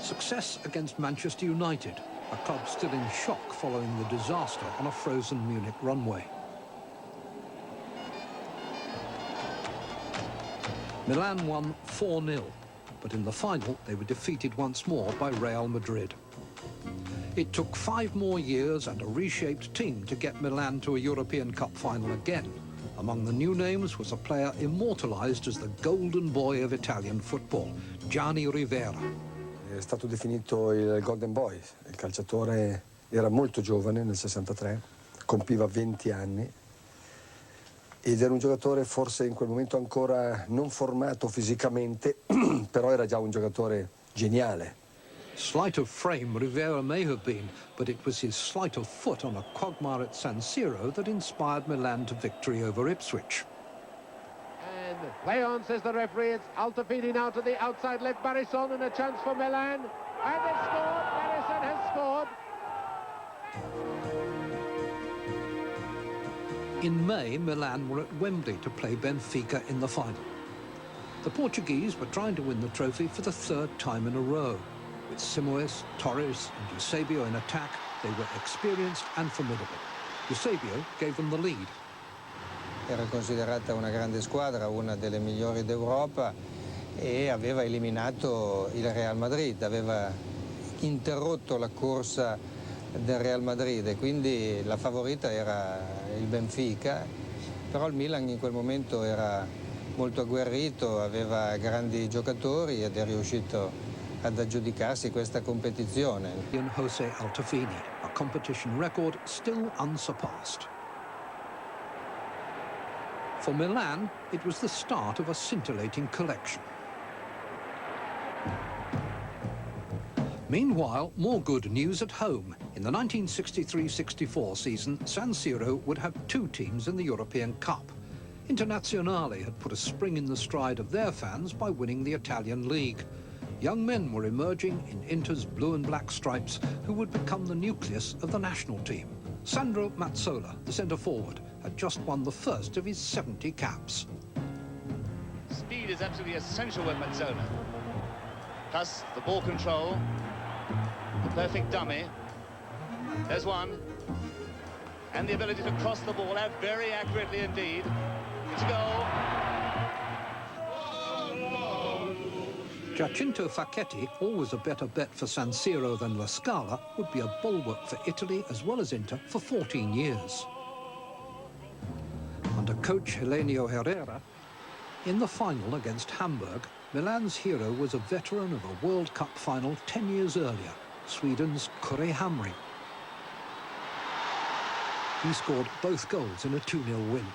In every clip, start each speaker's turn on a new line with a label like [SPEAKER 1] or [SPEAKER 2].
[SPEAKER 1] Success against Manchester United, a club still in shock following the disaster on a frozen Munich runway. Milan won 4-0, but in the final they were defeated once more by Real Madrid. It took 5 more years and a reshaped team to get Milan to a European Cup final again. Among the new names was a player immortalized as the golden boy of Italian football, Gianni Rivera.
[SPEAKER 2] È stato definito il Golden Boy. Il calciatore era molto giovane nel 63, compiva 20 anni ed era un giocatore forse in quel momento ancora non formato fisicamente, però era già un giocatore geniale.
[SPEAKER 1] Sleight of frame Rivera may have been, but it was his sleight of foot on a quagmire at San Siro that inspired Milan to victory over Ipswich.
[SPEAKER 3] And play on, says the referee. It's Altafini now to the outside left, Barison, and a chance for Milan. And they've scored. Barison has scored.
[SPEAKER 1] In May, Milan were at Wembley to play Benfica in the final. The Portuguese were trying to win the trophy for the 3rd time in a row. With Simoes, Torres and Eusebio in attack, they were experienced and formidable. Eusebio gave them the lead.
[SPEAKER 4] Era considerata una grande squadra, una delle migliori d'Europa, e aveva eliminato il Real Madrid, aveva interrotto la corsa del Real Madrid e quindi la favorita era il Benfica, però il Milan in quel momento era molto agguerrito, aveva grandi giocatori ed è riuscito ad aggiudicarsi questa competizione.
[SPEAKER 1] José Altafini, a competition record still unsurpassed. For Milan, it was the start of a scintillating collection. Meanwhile, more good news at home. In the 1963-64 season, San Siro would have 2 teams in the European Cup. Internazionale had put a spring in the stride of their fans by winning the Italian League. Young men were emerging in Inter's blue and black stripes who would become the nucleus of the national team. Sandro Mazzola, the centre-forward, had just won the first of his 70 caps.
[SPEAKER 5] Speed is absolutely essential with Mazzola. Plus the ball control, the perfect dummy. There's one. And the ability to cross the ball out very accurately indeed. It's a goal.
[SPEAKER 1] Giacinto Facchetti, always a better bet for San Siro than La Scala, would be a bulwark for Italy as well as Inter for 14 years. Under coach Helenio Herrera, in the final against Hamburg, Milan's hero was a veteran of a World Cup final 10 years earlier, Sweden's Kurre Hamri. He scored both goals in a 2-0 win.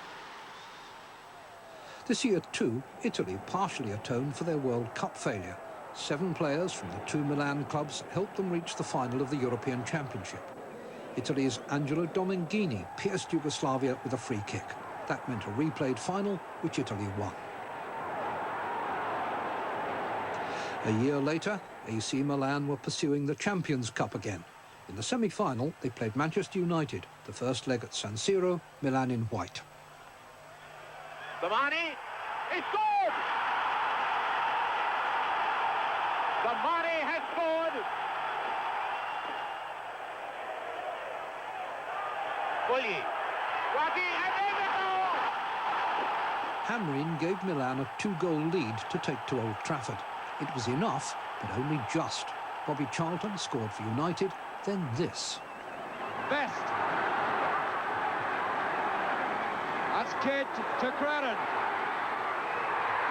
[SPEAKER 1] This year, too, Italy partially atoned for their World Cup failure. 7 players from the 2 Milan clubs helped them reach the final of the European Championship. Italy's Angelo Domenghini pierced Yugoslavia with a free kick. That meant a replayed final, which Italy won. A year later, AC Milan were pursuing the Champions Cup again. In the semi-final, they played Manchester United, the first leg at San Siro, Milan in white.
[SPEAKER 3] Damani, he scored! Damani has scored! Bulli, Raggi, and there's a goal!
[SPEAKER 1] Hamrin gave Milan a 2-goal lead to take to Old Trafford. It was enough, but only just. Bobby Charlton scored for United, then this.
[SPEAKER 3] Best. That's Kidd to Credden.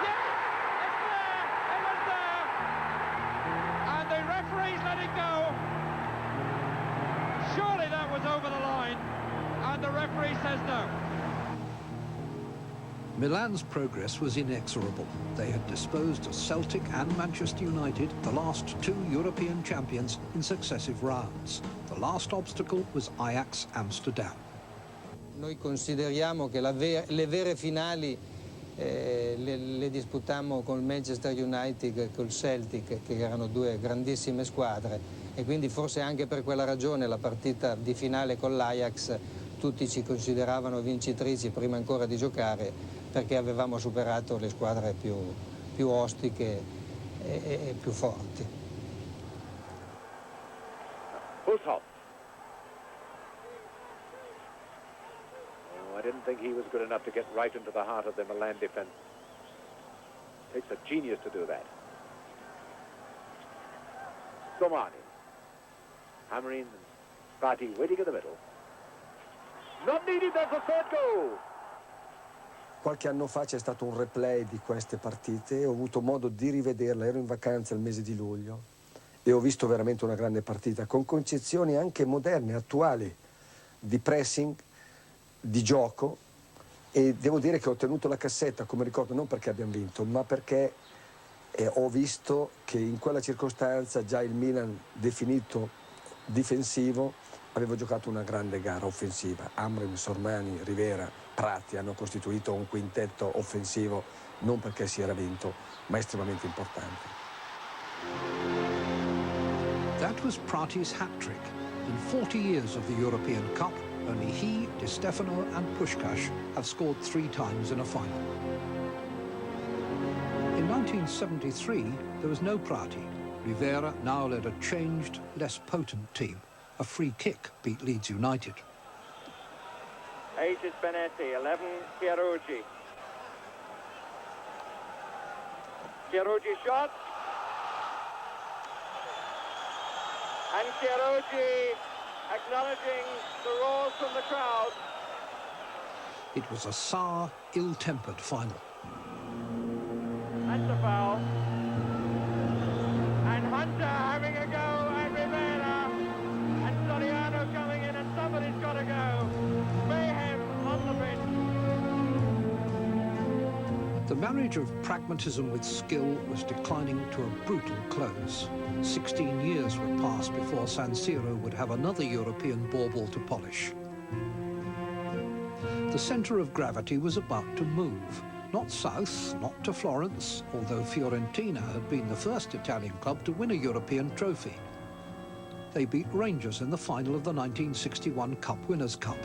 [SPEAKER 3] Yes! It's there! It was there! And the referee's let it go. Surely that was over the line. And the referee says no.
[SPEAKER 1] Milan's progress was inexorable. They had disposed of Celtic and Manchester United, the last 2 European champions, in successive rounds. The last obstacle was Ajax Amsterdam.
[SPEAKER 4] Noi consideriamo che le vere finali le disputammo col Manchester United e col Celtic, che erano 2 grandissime squadre, e quindi forse anche per quella ragione la partita di finale con l'Ajax tutti ci consideravano vincitrici prima ancora di giocare, perché avevamo superato le squadre più ostiche e più forti.
[SPEAKER 6] Full stop. Oh, I didn't think he was good enough to get right into the heart of the Milan defense. Takes a genius to do that. Domani. Hammering and Prati waiting in the middle. Not needed, that's the third goal.
[SPEAKER 2] Qualche anno fa c'è stato un replay di queste partite e ho avuto modo di rivederla, ero in vacanza il mese di luglio e ho visto veramente una grande partita con concezioni anche moderne, attuali, di pressing, di gioco, e devo dire che ho tenuto la cassetta come ricordo non perché abbiamo vinto, ma perché ho visto che in quella circostanza già il Milan definito difensivo aveva giocato una grande gara offensiva. Amrin, Sormani, Rivera, Prati hanno costituito un quintetto offensivo non perché si era vinto, ma estremamente importante.
[SPEAKER 1] That was Prati's hat-trick. In 40 years of the European Cup, only he, Di Stefano and Puskás have scored 3 times in a final. In 1973, there was no Prati. Rivera now led a changed, less potent team. A free kick beat Leeds United.
[SPEAKER 3] 8 is Benetti, 11 Chiarucci. Chiarucci shot. And Chiarucci acknowledging the roars from the crowd.
[SPEAKER 1] It was a sour, ill-tempered final.
[SPEAKER 3] That's a foul. And Hunter having a go at Rivera. And Soriano coming in, and somebody's got to go. Mayhem on the bench.
[SPEAKER 1] The marriage of pragmatism with skill was declining to a brutal close. 16 years would pass before San Siro would have another European bauble to polish. The centre of gravity was about to move. Not south, not to Florence, although Fiorentina had been the first Italian club to win a European trophy. They beat Rangers in the final of the 1961 Cup Winners' Cup.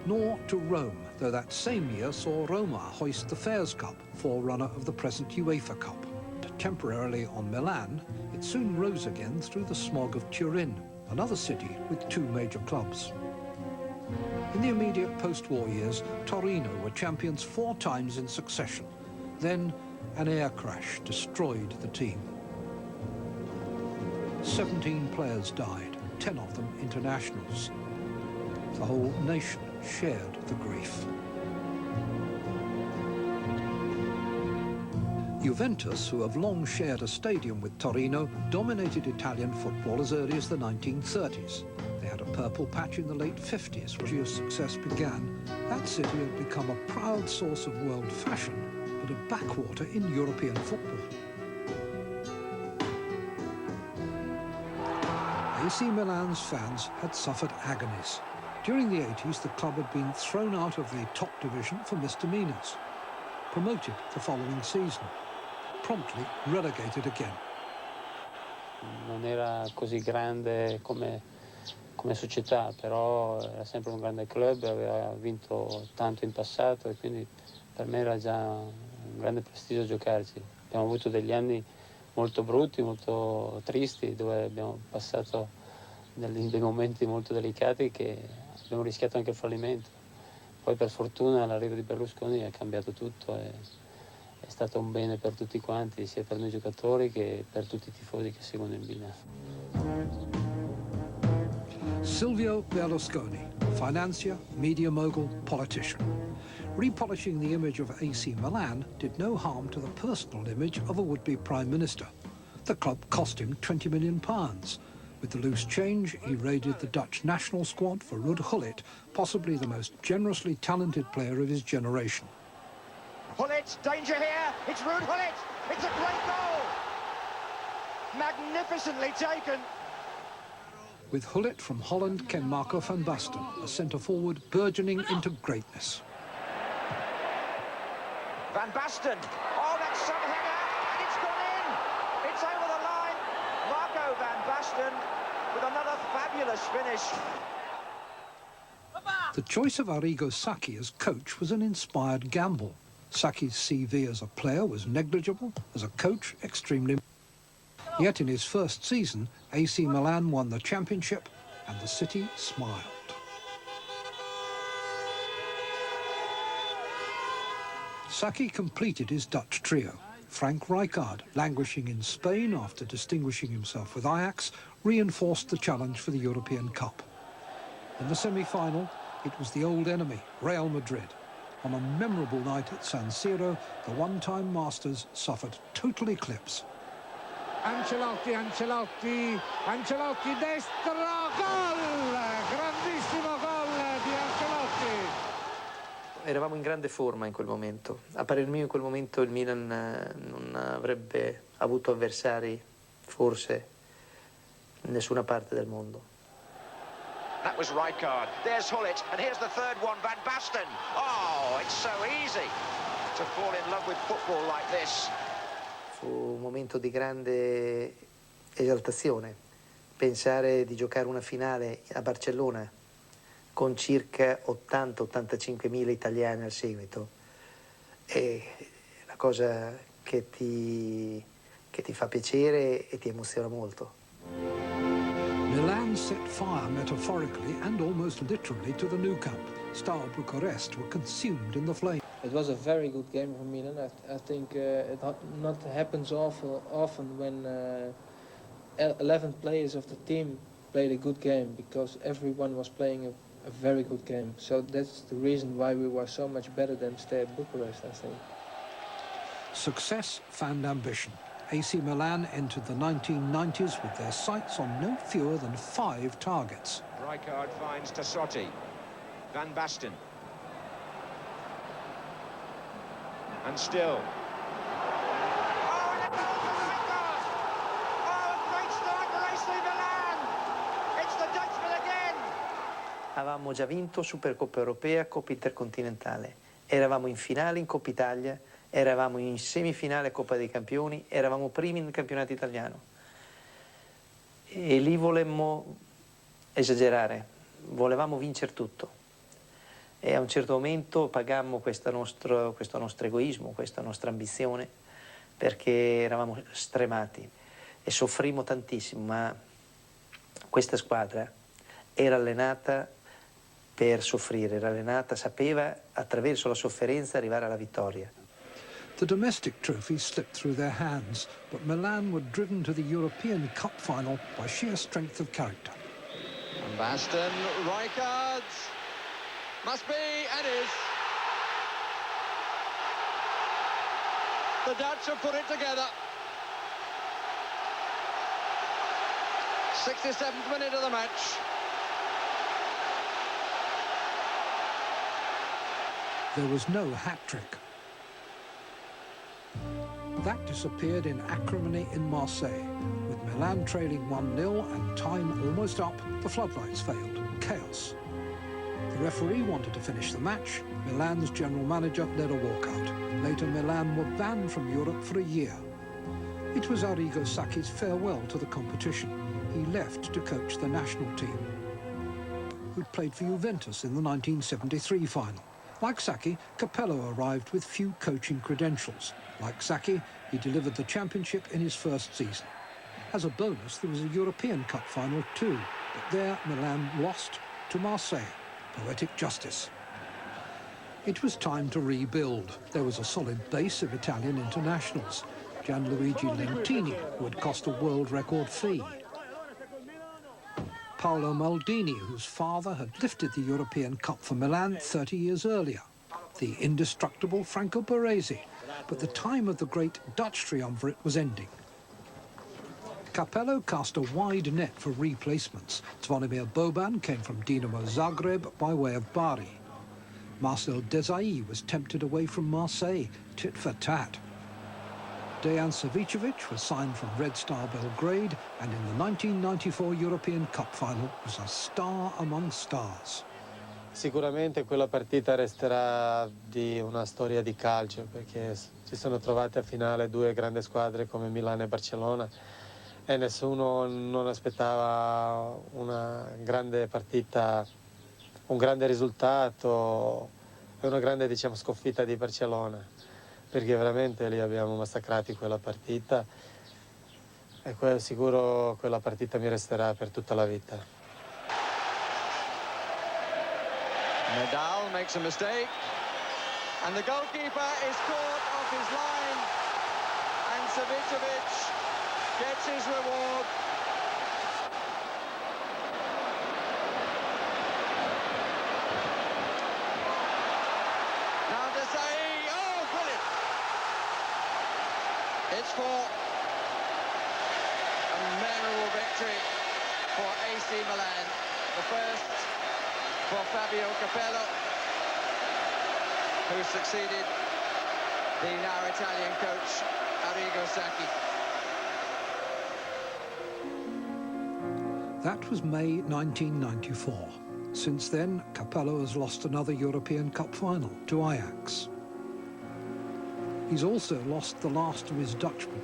[SPEAKER 1] Nor to Rome, though that same year saw Roma hoist the Fairs Cup, forerunner of the present UEFA Cup. Temporarily on Milan, it soon rose again through the smog of Turin, another city with 2 major clubs. In the immediate post-war years, Torino were champions 4 times in succession. Then an air crash destroyed the team. 17 players died, 10 of them internationals. The whole nation shared the grief. Juventus, who have long shared a stadium with Torino, dominated Italian football as early as the 1930s. They had a purple patch in the late 50s, where Gio's success began. That city had become a proud source of world fashion, but a backwater in European football. AC Milan's fans had suffered agonies. During the 80s, the club had been thrown out of the top division for misdemeanors, promoted the following season, promptly relegated again.
[SPEAKER 7] Non era così grande come società, però era sempre un grande club, aveva vinto tanto in passato e quindi per me era già un grande prestigio giocarci. Abbiamo avuto degli anni molto brutti, molto tristi, dove abbiamo passato dei momenti molto delicati che abbiamo rischiato anche il fallimento. Poi per fortuna l'arrivo di Berlusconi ha cambiato tutto e è stato un bene per tutti quanti, sia per noi giocatori che per tutti i tifosi che seguono il Milan.
[SPEAKER 1] Silvio Berlusconi, financier, media mogul, politician. Repolishing the image of AC Milan did no harm to the personal image of a would-be prime minister. The club cost him £20 million. With the loose change, he raided the Dutch national squad for Ruud Gullit, possibly the most generously talented player of his generation.
[SPEAKER 3] Gullit, danger here. It's Ruud Gullit. It's a great goal. Magnificently taken.
[SPEAKER 1] With Gullit from Holland came Marco van Basten, a centre-forward burgeoning into greatness.
[SPEAKER 3] Van Basten. Oh, that's some header, and it's gone in. It's over the line. Marco van Basten with another fabulous finish.
[SPEAKER 1] The choice of Arrigo Sacchi as coach was an inspired gamble. Sacchi's CV as a player was negligible, as a coach extremely. Yet in his first season, AC Milan won the championship and the city smiled. Sacchi completed his Dutch trio. Frank Rijkaard, languishing in Spain after distinguishing himself with Ajax, reinforced the challenge for the European Cup. In the semi-final, it was the old enemy, Real Madrid. On a memorable night at San Siro, the one-time masters suffered total eclipse.
[SPEAKER 3] Ancelotti, destro, gol! Grandissimo gol di Ancelotti!
[SPEAKER 8] Eravamo in grande forma in quel momento. A parer mio in quel momento il Milan non avrebbe avuto avversari, forse, in nessuna parte del mondo.
[SPEAKER 6] That was Rijkaard. There's Hullet, and here's the third one, Van Basten. Oh, it's so easy to fall in love with football like this.
[SPEAKER 8] Fu un momento di grande esaltazione. Pensare di giocare una finale a Barcellona con circa 80-85 mila italiani al seguito è una cosa che ti fa piacere e ti emoziona molto.
[SPEAKER 1] Milan set fire metaphorically and almost literally to the Nou Camp. Star Bucharest were consumed in the flames.
[SPEAKER 9] It was a very good game for Milan. I think it not happens often when 11 players of the team played a good game, because everyone was playing a very good game. So that's the reason why we were so much better than Steaua Bucharest, I think.
[SPEAKER 1] Success found ambition. AC Milan entered the 1990s with their sights on no fewer than 5 targets.
[SPEAKER 6] Rijkaard finds Tassotti. Van Basten. And still. Oh, and a goal for Rijkaard! Oh, a great start for AC Milan! It's the Dutchman again!
[SPEAKER 8] Avevamo già vinto Supercoppa Europea, Coppa Intercontinentale. Eravamo in finale in Coppa Italia, eravamo in semifinale Coppa dei Campioni, eravamo primi nel campionato italiano. E lì volemmo esagerare, volevamo vincere tutto. E a un certo momento pagammo questo nostro egoismo, questa nostra ambizione, perché eravamo stremati e soffrimmo tantissimo, ma questa squadra era allenata per soffrire, era allenata, sapeva attraverso la sofferenza arrivare alla vittoria.
[SPEAKER 1] The domestic trophy slipped through their hands, but Milan were driven to the European Cup final by sheer strength of character.
[SPEAKER 3] Van Basten, Rijkaard. Must be, and is. The Dutch have put it together. 67th minute of the match.
[SPEAKER 1] There was no hat-trick. That disappeared in acrimony in Marseille. With Milan trailing 1-0 and time almost up, the floodlights failed. Chaos. The referee wanted to finish the match. Milan's general manager led a walkout. Later, Milan were banned from Europe for a year. It was Arrigo Sacchi's farewell to the competition. He left to coach the national team, who'd played for Juventus in the 1973 final. Like Sacchi, Capello arrived with few coaching credentials. Like Sacchi, he delivered the championship in his first season. As a bonus, there was a European Cup final too, but there Milan lost to Marseille. Poetic justice. It was time to rebuild. There was a solid base of Italian internationals. Gianluigi Lentini, who had cost a world record fee. Paolo Maldini, whose father had lifted the European Cup for Milan 30 years earlier. The indestructible Franco Baresi. But the time of the great Dutch triumvirate was ending. Capello cast a wide net for replacements. Zvonimir Boban came from Dinamo Zagreb by way of Bari. Marcel Desailly was tempted away from Marseille, tit for tat. Dejan Savicevic was signed from Red Star Belgrade, and in the 1994 European Cup final was a star among stars.
[SPEAKER 10] Sicuramente quella partita resterà di una storia di calcio, perché si sono trovate a finale 2 grandi squadre come Milano e Barcellona e nessuno non aspettava una grande partita, un grande risultato e una grande, diciamo, sconfitta di Barcellona, perché veramente lì abbiamo massacrati quella partita e sicuro quella partita mi resterà per tutta la vita.
[SPEAKER 6] Nadal makes a mistake, and the goalkeeper is caught off his line, and Savicevic gets his reward. Now to say, oh, brilliant! It's for a memorable victory for AC Milan, the first for Fabio Capello, who succeeded the now Italian coach Arrigo Sacchi.
[SPEAKER 1] That was May 1994. Since then, Capello has lost another European Cup final to Ajax. He's also lost the last of his Dutchmen,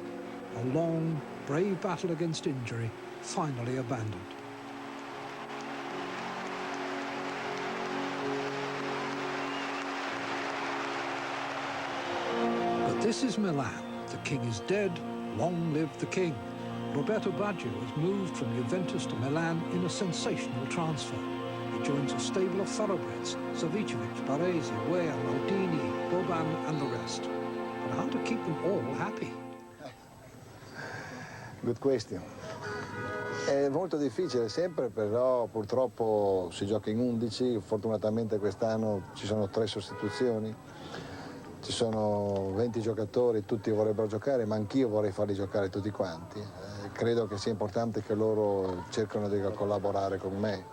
[SPEAKER 1] a long, brave battle against injury, finally abandoned. But this is Milan. The king is dead. Long live the king. Roberto Baggio has moved from Juventus to Milan in a sensational transfer. He joins a stable of thoroughbreds, Savicevic, Baresi, Weah, Maldini, Boban and the rest. But how to keep them all happy?
[SPEAKER 11] Good question. È molto difficile sempre, però purtroppo si gioca in 11, fortunatamente quest'anno ci sono 3 sostituzioni, ci sono 20 giocatori, tutti vorrebbero giocare, ma anch'io vorrei farli giocare tutti quanti. Credo che sia importante che loro cercano di collaborare con me.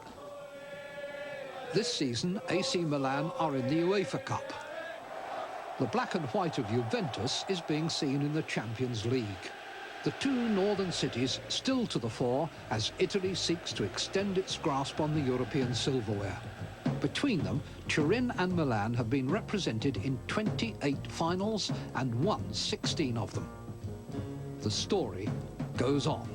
[SPEAKER 1] This season, AC Milan are in the UEFA Cup. The black and white of Juventus is being seen in the Champions League. The two northern cities still to the fore as Italy seeks to extend its grasp on the European silverware. Between them, Turin and Milan have been represented in 28 finals and won 16 of them. The story goes on.